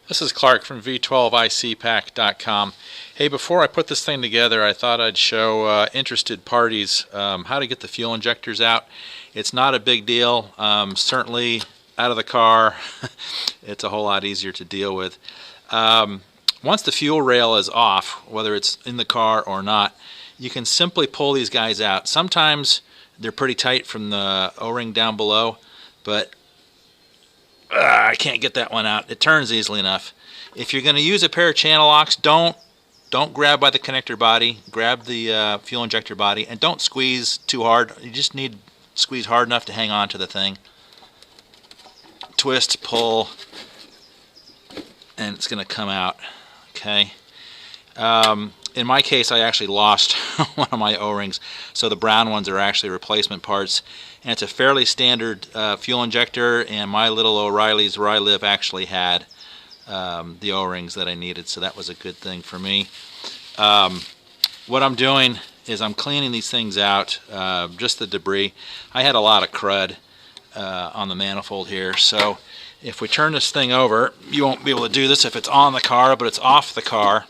This is Clark from V12ICpack.com. Hey, before I put this thing together, I thought I'd show interested parties how to get the fuel injectors out. It's not a big deal. Certainly out of the car, it's a whole lot easier to deal with. Once the fuel rail is off, whether it's in the car or not, you can simply pull these guys out. Sometimes they're pretty tight from the O-ring down below, but I can't get that one out. It turns easily enough. If you're going to use a pair of channel locks, don't grab by the connector body. Grab the fuel injector body, and don't squeeze too hard. You just need to squeeze hard enough to hang on to the thing. Twist, pull, and it's going to come out. Okay. In my case, I actually lost one of my O-rings, so the brown ones are actually replacement parts. And it's a fairly standard fuel injector, and my little O'Reilly's where I live actually had the O-rings that I needed, so that was a good thing for me. What I'm doing is I'm cleaning these things out, just the debris. I had a lot of crud on the manifold here, so if we turn this thing over, you won't be able to do this if it's on the car, but it's off the car.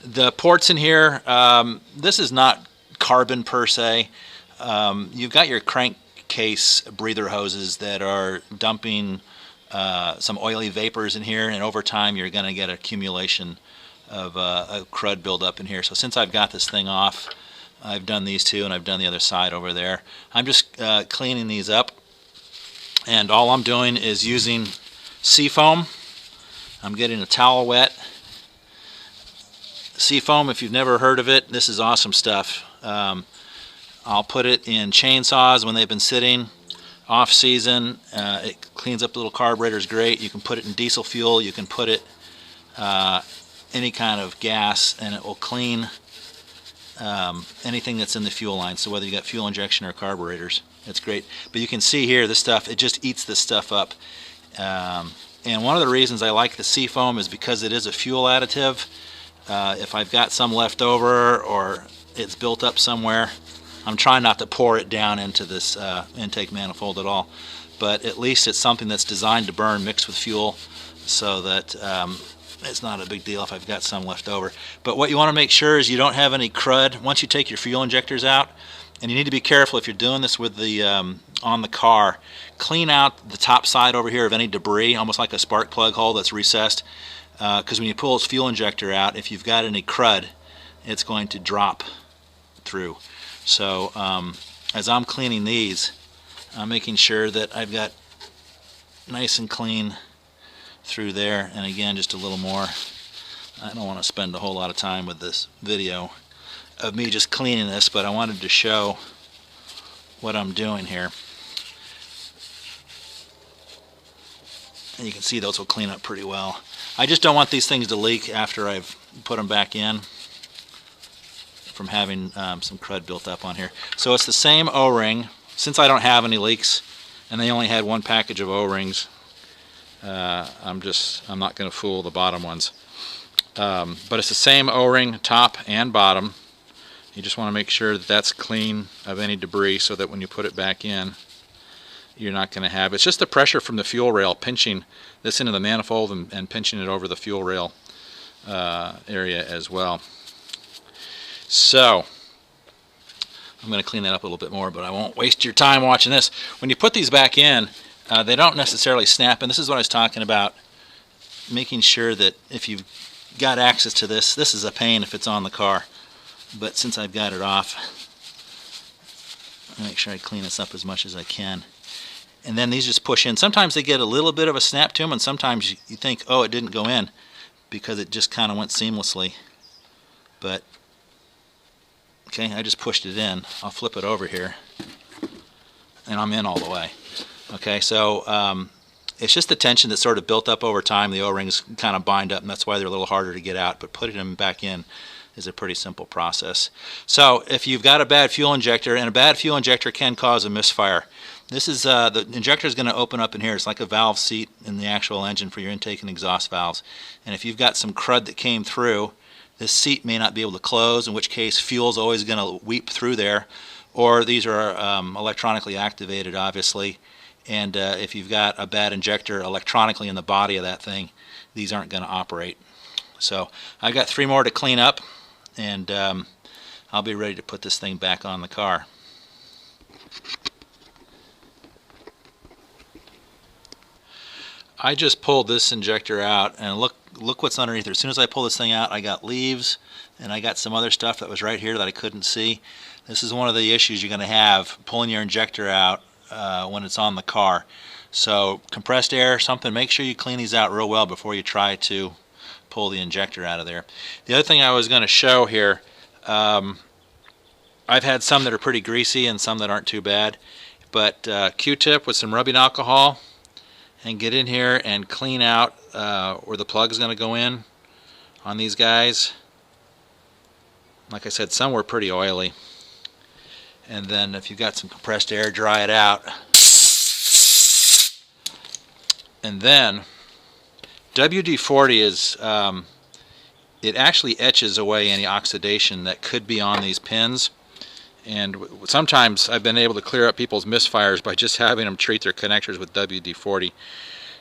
The ports in here, this is not carbon per se. You've got your crankcase breather hoses that are dumping some oily vapors in here, and over time you're going to get accumulation of a crud buildup in here. So since I've got this thing off, I've done these two, and I've done the other side over there. I'm just cleaning these up, and all I'm doing is using seafoam. I'm getting a towel wet. Seafoam, if you've never heard of it, this is awesome stuff. I'll put it in chainsaws when they've been sitting off season. It cleans up the little carburetors great. You can put it in diesel fuel. You can put it any kind of gas, and it will clean anything that's in the fuel line. So whether you got fuel injection or carburetors, it's great. But you can see here, this stuff, it just eats this stuff up. And one of the reasons I like the seafoam is because it is a fuel additive. If I've got some left over or it's built up somewhere, I'm trying not to pour it down into this intake manifold at all, but at least it's something that's designed to burn mixed with fuel, so that it's not a big deal if I've got some left over. But what you want to make sure is you don't have any crud once you take your fuel injectors out, and you need to be careful if you're doing this with the on the car. Clean out the top side over here of any debris, almost like a spark plug hole that's recessed. Because when you pull this fuel injector out, if you've got any crud, it's going to drop through. So as I'm cleaning these, I'm making sure that I've got nice and clean through there. And again, just a little more. I don't want to spend a whole lot of time with this video of me just cleaning this, but I wanted to show what I'm doing here. And you can see those will clean up pretty well. I just don't want these things to leak after I've put them back in from having some crud built up on here. So it's the same O-ring. Since I don't have any leaks and they only had one package of O-rings, I'm not going to fool the bottom ones. But it's the same O-ring top and bottom. You just want to make sure that that's clean of any debris so that when you put it back in, you're not going to have. It's just the pressure from the fuel rail pinching this into the manifold and pinching it over the fuel rail area as well. So I'm going to clean that up a little bit more, but I won't waste your time watching this. When you put these back in, they don't necessarily snap, and this is what I was talking about, making sure that if you've got access to this, this is a pain if it's on the car, but since I've got it off, I'll make sure I clean this up as much as I can. And then these just push in. Sometimes they get a little bit of a snap to them, and sometimes you think, oh, it didn't go in because it just kind of went seamlessly. But, okay, I just pushed it in. I'll flip it over here, and I'm in all the way. Okay, so it's just the tension that's sort of built up over time. The O-rings kind of bind up, and that's why they're a little harder to get out. But putting them back in is a pretty simple process. So if you've got a bad fuel injector, and a bad fuel injector can cause a misfire, this is the injector is going to open up in here. It's like a valve seat in the actual engine for your intake and exhaust valves. And if you've got some crud that came through, this seat may not be able to close, in which case fuel is always going to weep through there. Or these are electronically activated, obviously, and if you've got a bad injector electronically in the body of that thing, these aren't going to operate. So I've got 3 more to clean up, and I'll be ready to put this thing back on the car. I just pulled this injector out, and look what's underneath there. As soon as I pull this thing out, I got leaves, and I got some other stuff that was right here that I couldn't see. This is one of the issues you're going to have pulling your injector out when it's on the car. So compressed air, something, make sure you clean these out real well before you try to pull the injector out of there. The other thing I was going to show here, I've had some that are pretty greasy and some that aren't too bad, but Q-tip with some rubbing alcohol, and get in here and clean out where the plug is going to go in on these guys. Like I said, some were pretty oily. And then if you've got some compressed air, dry it out. And then WD-40 is, it actually etches away any oxidation that could be on these pins. And sometimes I've been able to clear up people's misfires by just having them treat their connectors with WD-40.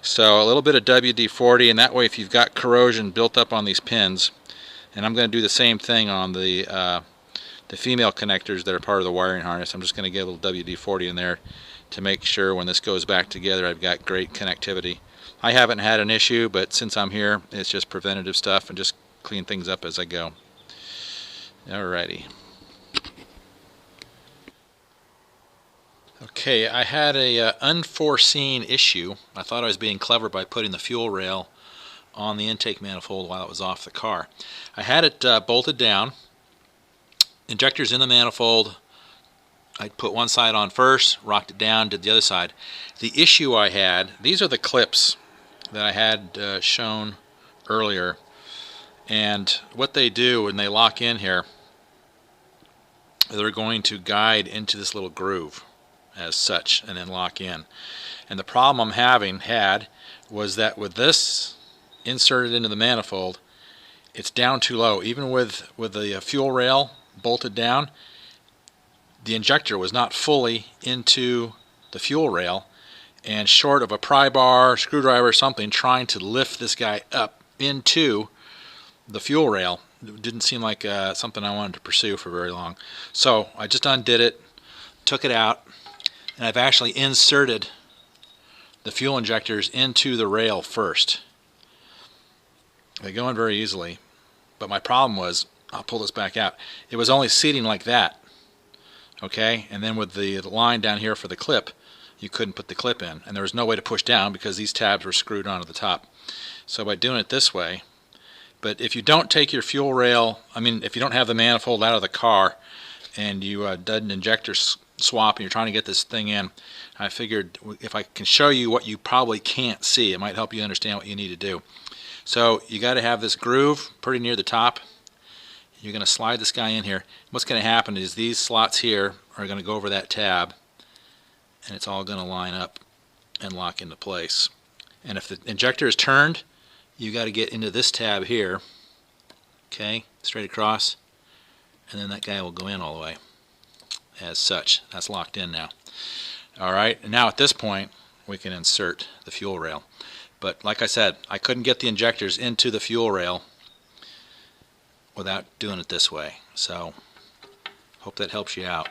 So a little bit of WD-40, and that way if you've got corrosion built up on these pins, and I'm going to do the same thing on the female connectors that are part of the wiring harness. I'm just going to get a little WD-40 in there to make sure when this goes back together I've got great connectivity. I haven't had an issue, but since I'm here, it's just preventative stuff and just clean things up as I go. Alrighty. Okay, I had a unforeseen issue. I thought I was being clever by putting the fuel rail on the intake manifold while it was off the car. I had it bolted down, injectors in the manifold. I put one side on first, rocked it down, did the other side. The issue I had, these are the clips that I had shown earlier, and what they do when they lock in here, they're going to guide into this little groove as such and then lock in. And the problem I'm had was that with this inserted into the manifold, it's down too low. Even with the fuel rail bolted down, the injector was not fully into the fuel rail, and short of a pry bar, screwdriver, or something trying to lift this guy up into the fuel rail, it didn't seem like something I wanted to pursue for very long. So I just undid it, took it out, and I've actually inserted the fuel injectors into the rail first. They go in very easily, but my problem was, I'll pull this back out, it was only seating like that, okay? And then with the line down here for the clip, you couldn't put the clip in, and there was no way to push down because these tabs were screwed onto the top. So by doing it this way, but if you don't take your fuel rail, if you don't have the manifold out of the car and you did an injector swap and you're trying to get this thing in, I figured if I can show you what you probably can't see, it might help you understand what you need to do. So you got to have this groove pretty near the top. You're going to slide this guy in here. What's going to happen is these slots here are going to go over that tab, and it's all going to line up and lock into place. And if the injector is turned, you got to get into this tab here, okay, straight across, and then that guy will go in all the way as such. That's locked in now. Alright, and now at this point we can insert the fuel rail. But like I said, I couldn't get the injectors into the fuel rail without doing it this way. So hope that helps you out.